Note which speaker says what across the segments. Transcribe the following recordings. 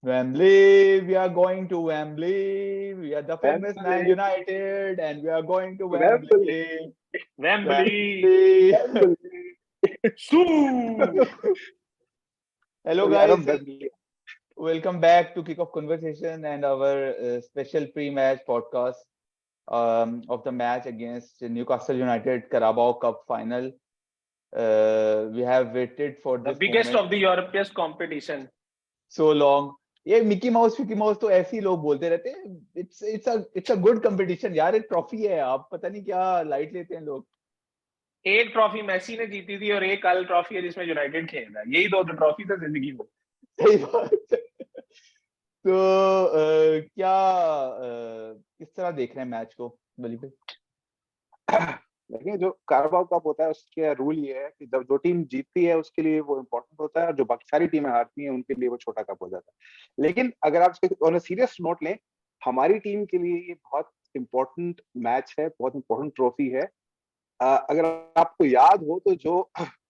Speaker 1: Wembley, we are going to Wembley. We are the famous Man
Speaker 2: Wembley,
Speaker 1: United, and we are going to
Speaker 2: Wembley,
Speaker 1: Wembley.
Speaker 3: Wembley,
Speaker 1: Wembley.
Speaker 2: Wembley.
Speaker 3: Sue.
Speaker 1: Hello,
Speaker 2: We are
Speaker 1: guys.
Speaker 2: on Wembley.
Speaker 1: Welcome back to Kickoff Conversation and our special pre-match podcast of the match against Newcastle United Carabao Cup final. We have waited for
Speaker 3: The
Speaker 1: this
Speaker 3: biggest
Speaker 1: moment
Speaker 3: of the European competition.
Speaker 1: so long. ये Mickey mouse तो ऐसे ही लोग बोलते रहते हैं. It's a good competition यार. एक trophy है. आप पता नहीं क्या लाइट लेते हैं लोग.
Speaker 3: एक ट्रॉफी मेसी ने जीती थी और एक कल ट्रॉफी है जिसमें यूनाइटेड खेल रहा है. यही दो ट्रॉफी था जिंदगी में.
Speaker 1: सही बात है. तो क्या किस तरह देख रहे हैं मैच को बली पे?
Speaker 2: देखिए, जो कारबाओ कप होता है उसके रूल ये है कि जब जो टीम जीतती है उसके लिए वो इम्पोर्टेंट होता है और जो बाकी सारी टीमें हारती हैं उनके लिए वो छोटा कप हो जाता है. लेकिन अगर आप ऑन सीरियस नोट लें, हमारी टीम के लिए ये बहुत इम्पोर्टेंट मैच है, बहुत इम्पोर्टेंट ट्रॉफी है. अगर आपको याद हो तो जो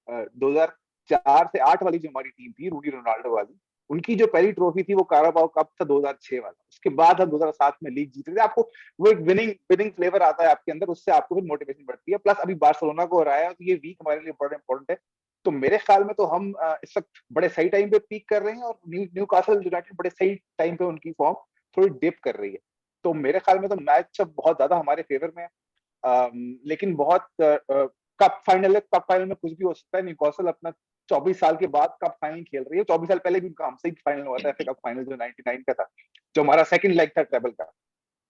Speaker 2: 2004 से 8 वाली जो हमारी टीम थी, रूडी रोनाल्डो वाली, उनकी जो पहली ट्रॉफी थी वो कारबाओ कप था 2006 वाला. उसके बाद हम 2007 में लीग जीते थे. आपको वो एक विनिंग फ्लेवर आता है आपके अंदर, उससे आपको फिर मोटिवेशन बढ़ती है. प्लस अभी बार्सिलोना को हराया तो ये वीक हमारे लिए बड़ा इंपॉर्टेंट है. तो मेरे ख्याल में तो हम इस वक्त बड़े सही टाइम पे पीक कर रहे हैं और न्यूकासल यूनाइटेड बड़े सही टाइम पे उनकी फॉर्म थोड़ी डिप कर रही है. तो मेरे ख्याल में तो मैच बहुत ज्यादा हमारे फेवर में है. लेकिन बहुत कप फाइनल है. कप फाइनल में कुछ भी हो सकता है. न्यूकासल अपना 24 साल के बाद कप फाइनल खेल रही है. 24 साल पहले भी उनका हमसे ही फाइनल हुआ था, एफए कप फाइनल जो 99 का था, जो हमारा सेकंड लेग था ट्रेबल का.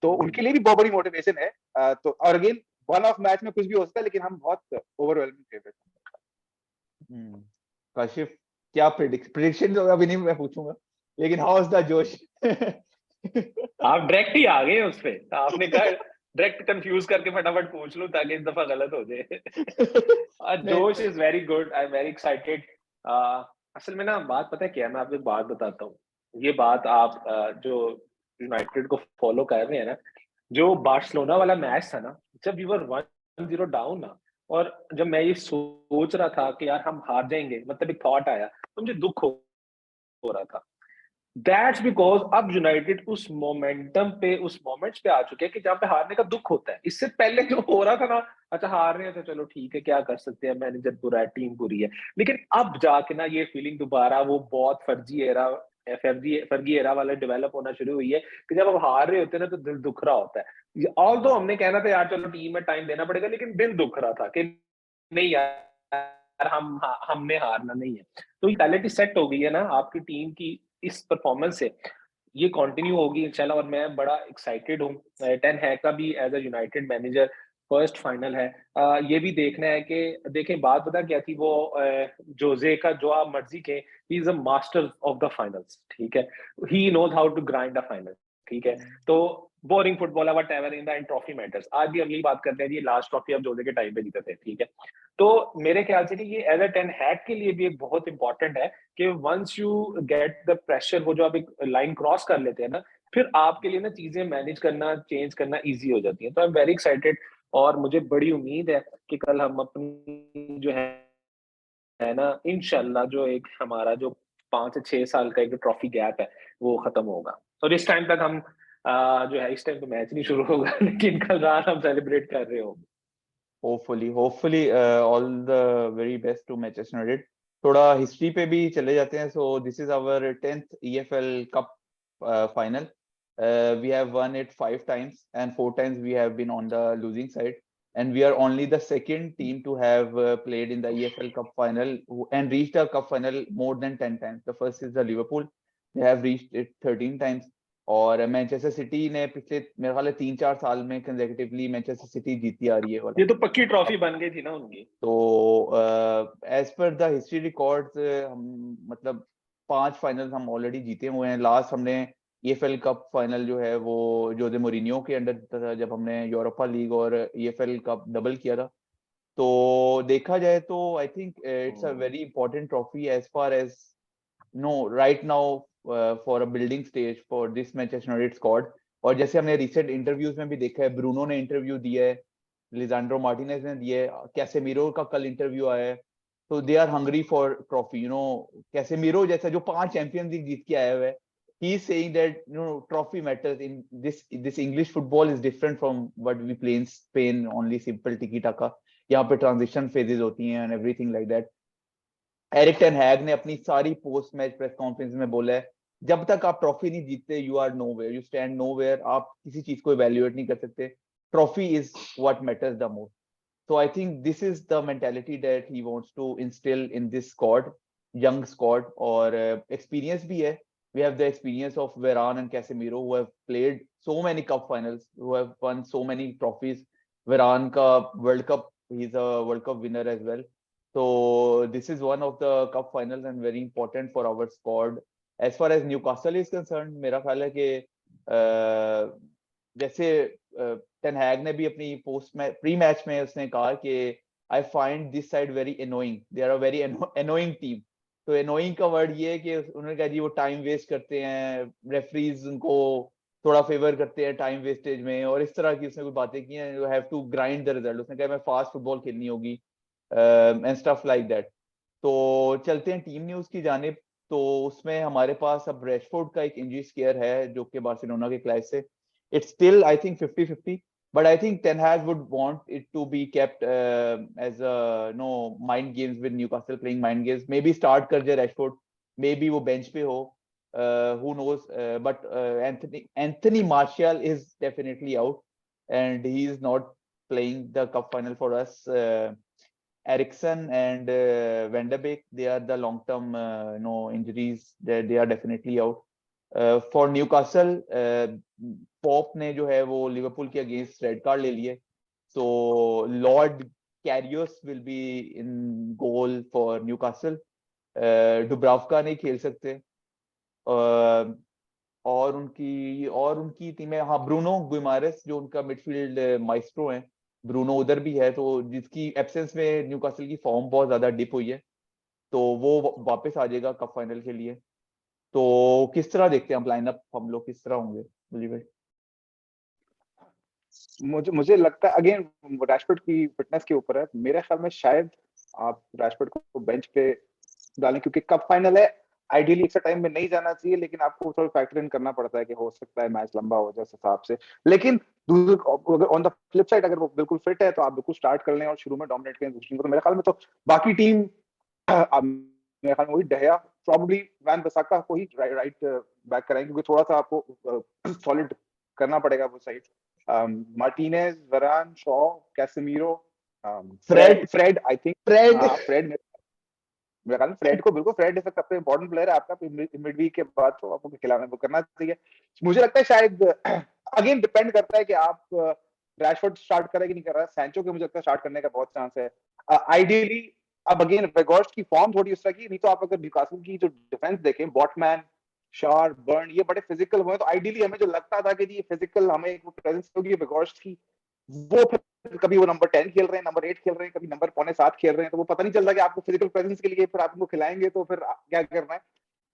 Speaker 2: तो उनके लिए भी बहुत बड़ी मोटिवेशन है. तो और अगेन वन ऑफ मैच में कुछ भी हो सकता है, लेकिन हम बहुत ओवरवेलमिंग फेवरेट
Speaker 1: हम्म. काशिफ, क्या प्रिडिक्शन तो अभी नहीं मैं पूछूंगा, लेकिन हाउ इज द जोश?
Speaker 3: आप डायरेक्ट ही आ गए उस पे. आपने कहा डायरेक्ट कंफ्यूज करके फटाफट पूछ लूं ताकि इस दफा गलत हो जाए. जोश is very good. I am very excited. असल में ना बात पता है क्या है, मैं आपको एक बात बताता हूँ. ये बात आप जो यूनाइटेड को फॉलो कर रहे हैं ना, जो बार्सिलोना वाला मैच था ना, जब वी वर 1-0 डाउन ना, और जब मैं ये सोच रहा था कि यार हम हार जाएंगे, मतलब एक थॉट आया तो मुझे दुख हो रहा था. दैट्स बिकॉज अब यूनाइटेड उस मोमेंटम पे, उस मोमेंट्स पे आ चुके हैं कि जहां पे हारने का दुख होता है. इससे पहले जो हो रहा था ना, अच्छा हार रहे हैं तो चलो ठीक है, क्या कर सकते हैं, मैनेजर बुरा है, टीम बुरी है. लेकिन अब जाके ना ये फीलिंग दोबारा वो बहुत फर्जी एरा वाला डेवलप होना शुरू हुई है कि जब अब हार रहे होते हैं ना तो दिल दुख रहा होता है. ऑल दो हमने कहना था यार चलो टीम में टाइम देना पड़ेगा, लेकिन दिल दुख रहा था कि नहीं यार हमने हारना नहीं है. तो मेंटालिटी सेट हो गई है ना आपकी टीम की इस परफॉर्मेंस से. ये कंटिन्यू होगी इंशाल्लाह और मैं बड़ा एक्साइटेड हूँ. टेन हैग का भी as a United manager first final है. ये भी देखना है कि देखें बात पता क्या थी, वो जोजे का जो आप मर्जी के, he is a master of the finals. ठीक है, he knows how to grind a final. ठीक है, तो बोरिंग फुटबॉल है whatever, in the end trophy matters. आज भी अगली बात करते हैं, ये लास्ट ट्रॉफी अब जोजे के टाइम पे जीते थे. ठीक है, तो मेरे ख्याल से कि ये एज अ टेन हैग के लिए भी एक बहुत इंपॉर्टेंट है कि once you get the pressure, वो जो आप एक लाइन क्रॉस कर लेते हैं ना, फिर आपके लिए ना चीजें मैनेज करना, चेंज करना इजी हो जाती है. तो आई एम वेरी एक्साइटेड और मुझे बड़ी उम्मीद है कि कल हम अपनी जो है ना इंशाल्लाह, जो एक हमारा जो 5 से 6 साल का एक ट्रॉफी गैप है वो खत्म होगा. और इस टाइम तक हम जो है, इस टाइम तो मैच नहीं शुरू होगा लेकिन कल रात हम सेलिब्रेट कर रहे होंगे.
Speaker 1: Hopefully, all the very best to Manchester United. थोड़ा हिस्ट्री पे भी चले जाते हैं. So this is our 10th EFL Cup final. We have won it 5 times and 4 times we have been on the losing side, and we are only the second team to have played in the EFL Cup final and reached a cup final more than 10 times. The first is the Liverpool. They have reached it 13 times. और Manchester city ने पिछले मेरे ख्याल 3-4 साल में consecutively Manchester city जीती आ रही है वाला.
Speaker 3: ये तो पक्की ट्रॉफी बन गई थी ना उनकी.
Speaker 1: तो as per the history records हम मतलब 5 फाइनल्स हम ऑलरेडी जीते हुए हैं. लास्ट हमने ईएफएल कप फाइनल जो है वो जोसे मोरिनियो के अंडर था, जब हमने यूरोपा लीग और ईएफएल कप डबल किया था. तो देखा जाए तो I think it's a very important trophy as far as know right now for a building stage for this Manchester United squad. और जैसे हमने रिसेंट इंटरव्यूज में भी देखा है, ब्रूनो ने इंटरव्यू दिया है, लिजांड्रो मार्टिनेज ने दिए, कैसेमीरो का कल इंटरव्यू आया है. तो they are hungry for trophy. Casemiro जैसा जो 5 चैंपियंस लीग जीत के आया हुआ है, he is saying that trophy matters in this English football is different from what we play in Spain, only simple tiki taka. यहाँ पे ट्रांजिशन फेजेस होती हैं and everything like that. Erik ten Hag ने अपनी सारी post match press conference में बोला है जब तक आप ट्रॉफी नहीं जीतते you are nowhere, you stand nowhere, आप किसी चीज को इवैल्यूएट नहीं कर सकते. Trophy is what matters the most. So I think this is the mentality that he wants to instill in this squad, young squad, और experience भी है. We have the experience of Varane and Casemiro who have played so many cup finals, who have won so many trophies. Varane का World Cup, he's a World Cup winner as well. So this is one of the cup finals and very important for our squad. As far as Newcastle is concerned, मेरा ख्याल है कि जैसे ten Hag ने भी अपनी post में pre match में उसने कहा कि I find this side very annoying, they are a very annoying team. तो एनोइंग का वर्ड ये है कि उन्होंने कहा जी वो टाइम वेस्ट करते हैं, रेफरीज उनको थोड़ा फेवर करते हैं टाइम वेस्टेज में, और इस तरह की उसने कुछ बातें की हैं. You have to grind the result. उसने कहा मैं फास्ट फुटबॉल खेलनी होगी एंड स्टफ लाइक दैट. तो चलते हैं टीम न्यूज की जानिब. तो उसमें हमारे पास अब रेशफोर्ड का एक इंजरी स्केयर है जो कि बार्सिलोना के क्लास से. It's still, I think, 50-50, but I think Ten Hag would want it to be kept as mind games with Newcastle, playing mind games. Maybe start कर जाए Rashford, maybe वो bench पे हो, who knows. But Anthony Martial is definitely out, and he is not playing the cup final for us. Eriksen and Van de Beek, they are the long-term injuries. They are definitely out. For Newcastle pop ने जो है वो Liverpool के against red card ले लिए. So Loris Karius will be in goal for Newcastle. Dubravka नहीं खेल सकते. और उनकी टीमें, हाँ, ब्रूनो गुइमारेस जो उनका मिडफील्ड माइस्ट्रो है, ब्रूनो उधर भी है, तो जिसकी एब्सेंस में न्यूकासल की फॉर्म बहुत ज्यादा डिप हुई है, तो वो वापस आ जाएगा कप फाइनल के लिए. तो किस तरह देखते हैं आप लाइनअप, हम लोग किस तरह होंगे बुली भाई?
Speaker 2: मुझे लगता है अगेन रैशफोर्ड की फिटनेस के ऊपर है. मेरे ख्याल में शायद आप रैशफोर्ड को बेंच पे डालें क्योंकि कप फाइनल है. आइडियली एक्स्ट्रा टाइम में नहीं जाना चाहिए, लेकिन आपको थोड़ा फैक्टर इन करना पड़ता है कि हो सकता है मैच लंबा हो जाए उस हिसाब से. लेकिन अगर ऑन द फ्लिप साइड अगर वो बिल्कुल फिट है तो आप बिल्कुल स्टार्ट कर लें और शुरू में डोमिनेट करें दूसरी टीम को. तो मेरे ख्याल में तो बाकी टीम मेरे ख्याल में वही डहया प्रॉब्ली वैन बिसाका को ही राइट बैक कराएंगे क्योंकि थोड़ा सा आपको सॉलिड करना पड़ेगा वो side. Martinez, Varane, Shaw, Casemiro, Fred I think Fred मेरे ख्याल में फ्रेड को बिल्कुल फ्रेड सबसे इंपॉर्टेंट प्लेयर है आपका मिडवीक के बाद, तो आपको खिलाना वो करना चाहिए. मुझे लगता है शायद अगेन डिपेंड करता है कि आप रैशफोर्ड स्टार्ट करें कि नहीं कर रहा है. सैंचो के मुझे लगता है स्टार्ट करने का बहुत चांस है आइडियली. अब अगेन वेगोर्स्ट की फॉर्म थोड़ी उस तरह की नहीं, तो आप अगर न्यूकासल की जो डिफेंस देखें, बॉटमैन, शार, बर्न, ये बड़े फिजिकल हुए, तो आइडियली हमें जो लगता था कि ये फिजिकल हमें एक प्रेजेंस होगी वेगोर्स्ट की, वो फिर कभी वो नंबर 10 खेल रहे हैं, नंबर 8 खेल रहे हैं, कभी नंबर 6.25 खेल रहे हैं, तो वो पता नहीं चलता कि आपको फिजिकल प्रेजेंस के लिए फिर आप उनको खिलाएंगे तो फिर क्या करना है.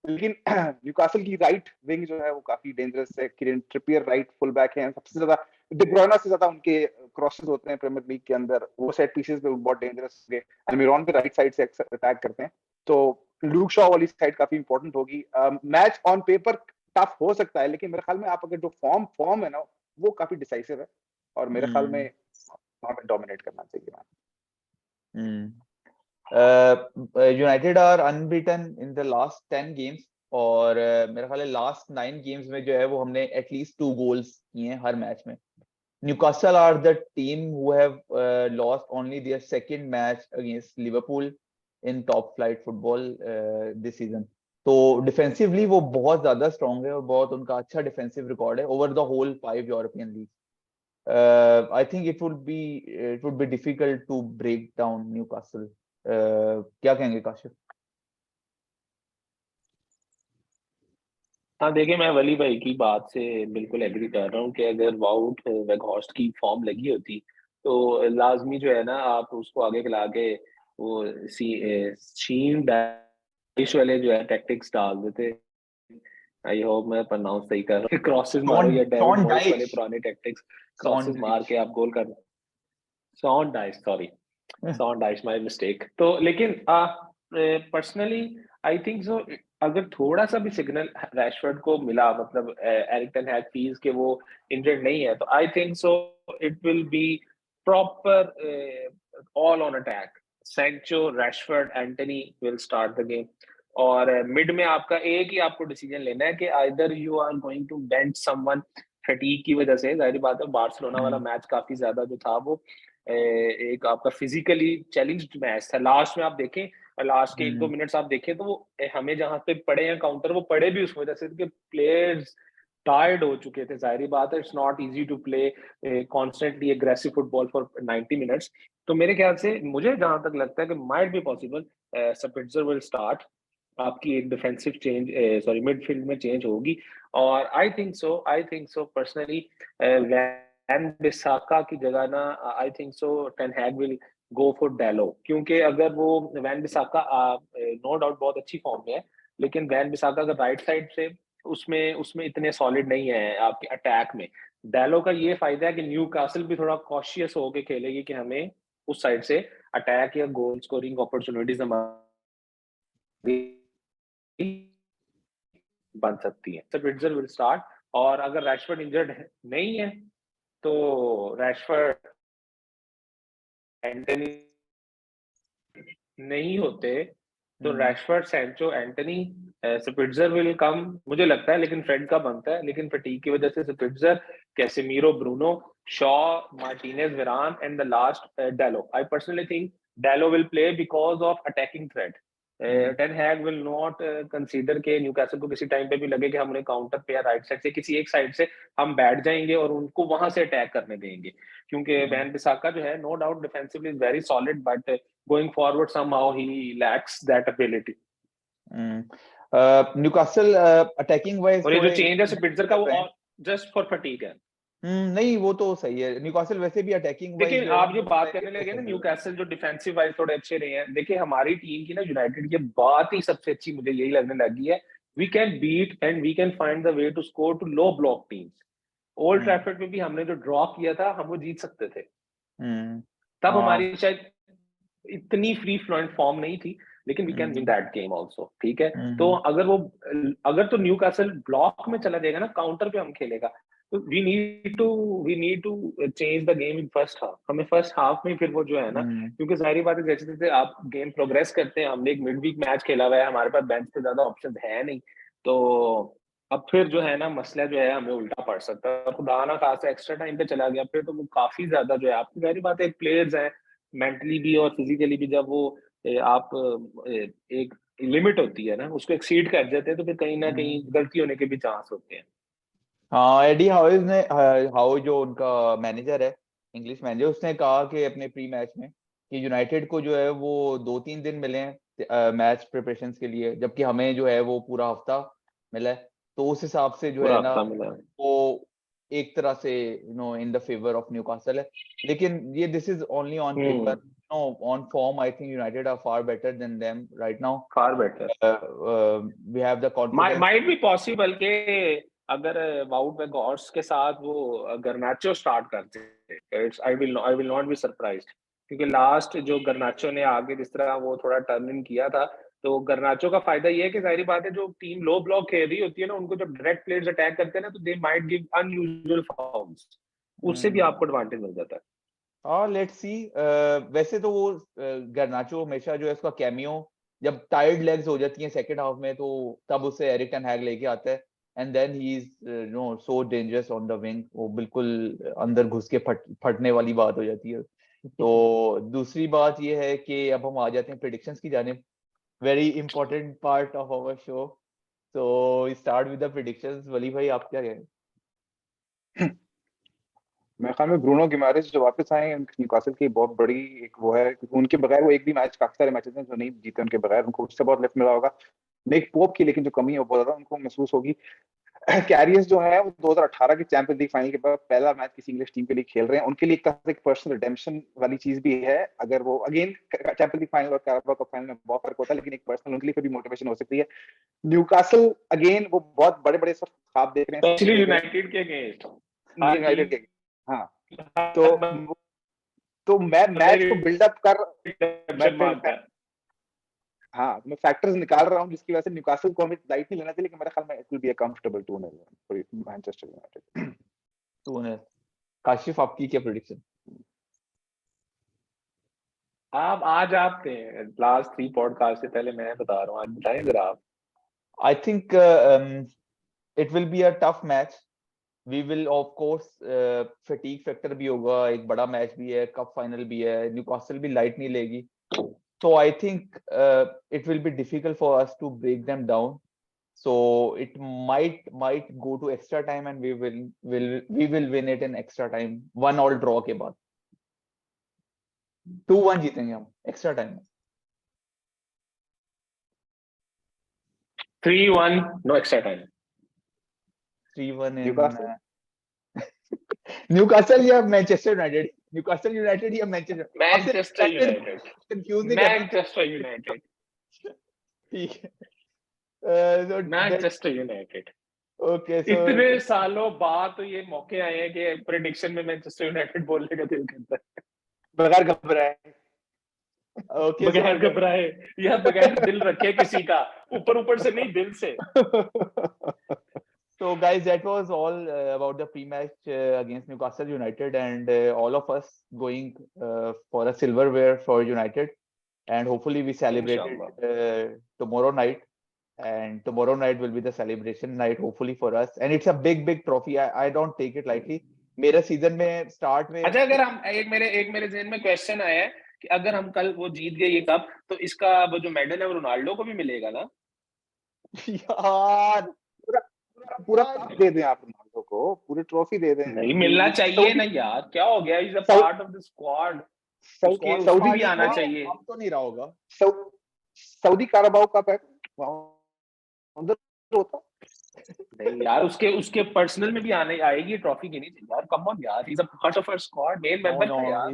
Speaker 2: लेकिन न्यूकासल की राइट विंग जो है वो काफी डेंजरस है. Kiren Trippier right full back है, सबसे ज्यादा डी ब्रुयना से ज्यादा उनके क्रॉसेस होते हैं प्रीमियर लीग के अंदर. वो सेट पीसेस पे बहुत डेंजरस है. अल्मिरोन पे राइट साइड से अटैक करते हैं, तो लूक शॉ वाली साइड काफी इंपॉर्टेंट होगी. मैच ऑन पेपर टफ हो सकता है, लेकिन मेरे ख्याल में आप अगर जो फॉर्म है ना वो काफी डिसाइसिव है और मेरे ख्याल में हमें डोमिनेट करना चाहिए.
Speaker 1: United are unbeaten in the last 10 games, और मेरा ख्याल है लास्ट 9 गेम्स में जो है वो हमने एटलीस्ट 2 गोल्स किए हैं हर मैच में. Newcastle are the team who have lost only their second match against Liverpool in top flight football this season. तो डिफेंसिवली वो बहुत ज्यादा स्ट्रॉन्ग है और बहुत उनका अच्छा डिफेंसिव रिकॉर्ड है over the whole 5 European league. I think it would be difficult to break down Newcastle. क्या कहेंगे काशिफ?
Speaker 3: हाँ, देखिए, मैं वली भाई की बात से बिल्कुल एग्री कर रहा हूँ कि अगर वाउट वेगहॉर्स्ट की फॉर्म लगी होती तो लाजमी जो है ना आप उसको आगे खिला के वो शीन डैश वाले जो है टैक्टिक्स डाल देते. आई होप मैं प्रोनाउंस सही कर रहा हूँ. क्रॉसेस मारो या डेविड मॉइस वाले पुराने टैक्टिक्स, क्रॉसेस मार के आप गोल कर. Sean Dyche, sorry, Sean Dyche, my mistake. तो लेकिन पर्सनली आई थिंक सो अगर थोड़ा सा भी सिग्नल रैशफोर्ड को मिला, मतलब एरिक टेन हैग फील्स के वो इंजर्ड नहीं है, तो I think so it will be proper all on attack. Sancho, Rashford, Antony will start the game. और मिड में आपका एक ही आपको डिसीजन लेना है कि either you are going to bench someone fatigue की वजह से। जाहिर बात है बार्सिलोना वाला मैच काफी ज्यादा जो था वो एक आपका फिजिकली चैलेंज्ड मैच था। लास्ट में आप देखें, लास्ट के 1-2 मिनट्स आप देखें तो वो हमें जहां पे पड़े हैं काउंटर, वो पड़े भी उस वजह से कि प्लेयर्स टायर्ड हो चुके थे। जाहिर बात है it's not easy to play constantly aggressive football for 90 minutes. तो मेरे ख्याल से, मुझे जहां तक लगता है कि might be possible Sabitzer will start. आपकी एक डिफेंसिव चेंज, सॉरी मिडफील्ड में चेंज होगी। और I think so personally Wan Bissaka की जगह ना, I think so ten Hag will go for Dalot. क्योंकि अगर वो वैन बिसाका नो डाउट बहुत अच्छी फॉर्म में है, लेकिन वैन बिसाका अगर राइट साइड से उसमें उसमें इतने सॉलिड नहीं है आपके अटैक में। डेलो का ये फायदा है कि न्यू कासल भी थोड़ा कॉशियस होके खेलेगी कि हमें उस साइड से अटैक या गोल स्कोरिंग अपॉर्चुनिटीज बन सकती है। सपिट्जर विल स्टार्ट। और अगर रैशफोर्ड इंजर्ड नहीं है तो रैशफोर्ड, एंटनी नहीं होते तो Rashford, Sancho, Antony, Sabitzer will come मुझे लगता है। लेकिन फ्रेड का बनता है, लेकिन फटीग की वजह से Sabitzer, Casemiro, Bruno, Shaw, Martinez, Varane and the last Dalot. I personally think Dalot will play because of attacking threat. Ten Hag will not consider के न्यूकासल को किसी टाइम पे भी लगे कि हम उन्हें काउंटर पे या राइट साइड से किसी एक साइड से हम बैठ जाएंगे और उनको वहां से अटैक करने देंगे। क्योंकि वैन बिसाका जो है, no doubt defensively is very solid, but going forward somehow he lacks that ability।
Speaker 1: Newcastle attacking wise
Speaker 3: और ये जो
Speaker 1: थोड़े
Speaker 3: चेंज है स्पिट्जर का, वो जस्ट फॉर फटीग है।
Speaker 1: नहीं वो तो सही है। न्यूकासल वैसे भी अटैकिंग वाइज
Speaker 3: देखिए
Speaker 1: जो है
Speaker 3: आप जो
Speaker 1: ना,
Speaker 3: बात करने लगे ना न्यूकासल जो डिफेंसिव वाइज थोड़े अच्छे रहे हैं, देखिए हमारी टीम की ना यूनाइटेड की बात ही सबसे अच्छी मुझे यही लगने लगी है, we can beat and we can find the way to score to low block teams. Old Trafford में भी हमने जो ड्रॉ किया था, हम वो जीत सकते थे। तब
Speaker 1: हाँ
Speaker 3: हमारी शायद इतनी फ्री फ्लोइंग फॉर्म नहीं थी, लेकिन we can win that game also. ठीक है, तो अगर तो न्यूकासल ब्लॉक में चला जाएगा ना, काउंटर पे हम खेलेगा, तो we need to change the game in first half. हमें फर्स्ट हाफ में फिर वो जो है ना, क्योंकि जाहिर बात है जैसे जैसे आप गेम प्रोग्रेस करते हैं, हमने एक मिड वीक मैच खेला हुआ है, हमारे पास बेंच पे ज्यादा ऑप्शन है नहीं, तो अब फिर जो है ना मसला जो है हमें उल्टा पड़ सकता है। खुदा ना खासा एक्स्ट्रा टाइम पे चला गया फिर तो वो काफी ज्यादा जो है, आपकी जाहिर बात है प्लेयर्स हैं मेंटली भी और फिजिकली भी, जब वो आप एक लिमिट होती है ना उसको एक्सीड कर जाते हैं, तो फिर कहीं ना कहीं गलती होने के भी चांस होते हैं।
Speaker 1: हाँ एडी हाउस ने, हाउ जो उनका मैनेजर है, इंग्लिश मैनेजर, उसने कहा कि अपने प्री मैच में कि यूनाइटेड को जो है वो 2-3 दिन मिले हैं मैच प्रिपरेशन के लिए, जबकि हमें जो है वो पूरा हफ्ता मिला है। तो उस हिसाब से जो
Speaker 3: पूरा
Speaker 1: है ना
Speaker 3: हफ्ता मिला है।
Speaker 1: वो एक तरह से in the favour of Newcastle है। लेकिन ये this is only on paper, on form I think United are far better than them right now.
Speaker 3: Far better
Speaker 1: we have the confidence.
Speaker 3: Might be possible के अगर वाउट वेगॉर्स के साथ वो गर्नाचो start करते, I will not be surprised. क्योंकि last जो गर्नाचो ने आगे जिस तरह वो थोड़ा टर्न इन किया था, तो गर्नाचो का फायदा ये है कि जाहिर बात है जो टीम लो ब्लॉक खेल रही होती है ना, उनको जब डायरेक्ट प्लेयर्स अटैक करते हैं ना, तो they might give unusual forms, उससे भी आपको एडवांटेज मिल जाता है।
Speaker 1: हाँ लेट्स सी। वैसे तो वो गर्नाचो हमेशा जो है उसका कैमियो जब टायर्ड लेग्स हो जाती हैं सेकंड हाफ में, तो तब उसे एरिक टेन हैग लेके आता है, and then he is so dangerous on the wing. वो बिल्कुल अंदर घुस के फटने वाली बात हो जाती है। तो दूसरी बात ये है कि अब हम आ जाते हैं प्रेडिक्शंस की जानिब, very important part of our show. तो start with the predictions. Wali भाई आप क्या कहें?
Speaker 2: मेरे ख्याल में ब्रूनो गिमारेस जो वापस आए हैं न्यूकासल की बहुत बड़ी एक वो है, क्योंकि उनके बगैर वो एक भी मैच, काफी सारे मैचेस हैं जो नहीं जीते उनके बगैर, उनको उससे बहुत लिफ्ट मिला होगा। निक पोप की लेकिन जो कमी है वो बहुत ज्यादा उनको महसूस होगी। कैरियर्स जो है वो 2018 के चैंपियंस लीग फाइनल के बाद पहला मैच किसी इंग्लिश टीम के लिए खेल रहे हैं, उनके लिए एक तरह से एक पर्सनल रिडेम्पशन वाली चीज भी है। अगर वो अगेन चैंपियंस लीग फाइनल और कैराबाओ कप फाइनल में बहुत फर्क होता है, लेकिन एक पर्सनल उनके लिए भी मोटिवेशन हो सकती है। न्यूकासल अगेन वो बहुत बड़े बड़े सब ख्वाब देख रहे हैं,
Speaker 3: स्पेशली
Speaker 2: देख रहे
Speaker 3: यूनाइटेड के अगेंस्ट
Speaker 2: हैं
Speaker 3: हर
Speaker 2: यूनाइटेड
Speaker 3: टीम
Speaker 2: के। हाँ, तो मैं मैच को बिल्डअप कर मैं
Speaker 3: मारता है।
Speaker 2: हाँ, मैं फैक्टर्स निकाल रहा हूँ जिसकी वजह से न्यूकासल को हमें लाइट नहीं लेना चाहिए, लेकिन मेरे ख्याल में it will be a comfortable 2-0 for Manchester United.
Speaker 1: 2-0। Kashif, आपकी क्या प्रेडिक्शन?
Speaker 3: आप आज आप थे लास्ट 3 पॉडकास्ट से पहले, मैं बता रहा हूँ, आज बताएं जरा आप।
Speaker 1: I think it will be a tough match. We will of course fatigue factor भी होगा, एक बड़ा मैच भी है, कप फाइनल भी है, न्यूकासल भी लाइट नहीं लेगी. So I think it will be difficult for us to break them down. So it might go to extra time and we will win it in extra time. 1-1 draw के बाद 2-1 जीतेंगे हम extra time में.
Speaker 3: 3-1 no extra time.
Speaker 1: 3-1 in
Speaker 2: Newcastle
Speaker 1: Newcastle या Manchester United? Newcastle United या
Speaker 3: Manchester United.
Speaker 1: Confuse नहीं करना.
Speaker 3: Manchester United.
Speaker 1: ठीक है. So
Speaker 3: Manchester United.
Speaker 1: okay, so
Speaker 3: इतने सालों बाद तो ये मौके आए हैं कि प्रेडिक्शन में मैनचेस्टर यूनाइटेड बोलने का दिल करता है.
Speaker 2: बगैर घबराए.
Speaker 1: okay,
Speaker 3: बगैर घबराए या बगैर दिल रखे किसी का, ऊपर से नहीं, दिल से.
Speaker 1: So guys, that was all about the pre-match against Newcastle United, and all of us going for a silverware for United, and hopefully we celebrate it tomorrow night, and tomorrow night will be the celebration night hopefully for us, and it's a big trophy. I don't take it lightly. मेरा season में start में
Speaker 3: अच्छा, अगर हम एक मेरे ज़हन में क्वेश्चन आया है कि अगर हम कल वो जीत गए ये कप, तो इसका वो जो मेडल है वो रोनाल्डो को भी मिलेगा ना?
Speaker 1: यार
Speaker 2: पूरा दे दें आप रोनाल्डो को, पूरी ट्रॉफी दे दें.
Speaker 3: नहीं मिलना चाहिए ना यार, क्या हो गया? Is a part of the squad. Saudi भी आना चाहिए.
Speaker 1: अब तो नहीं रहा होगा.
Speaker 2: सऊदी काराबाओ कप है उधर होता.
Speaker 3: नहीं यार, उसके पर्सनल में भी आने आएगी ट्रॉफी की. नहीं यार, कम ऑन यार, is a part of our squad, main member है यार.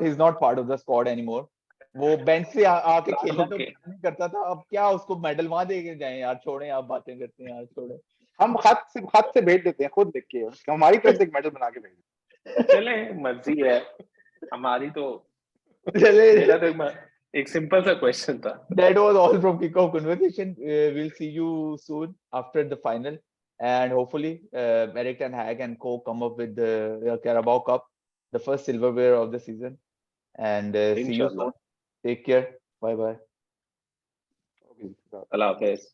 Speaker 1: he's not part of the squad anymore. वो बेंच से आके खेलना तो नहीं करता था. अब क्या उसको मेडल वहां दे के जाएं यार? छोड़ें, आप बातें करते हैं यार, छोड़ें. हम
Speaker 2: हाथ से भेज देते हैं, खुद देख के हमारी तरफ से एक मेडल बना के भेज.
Speaker 3: चले, मर्जी है हमारी. तो
Speaker 1: चले,
Speaker 3: मेरा तो एक सिंपल सा क्वेश्चन था.
Speaker 1: That was all from Kickoff Conversation. We'll see you soon after the final, and hopefully Erik ten Hag and co come up with the Carabao Cup, the first silverware of the season, and see you soon. Take care. Bye bye.
Speaker 3: Allah Hafiz.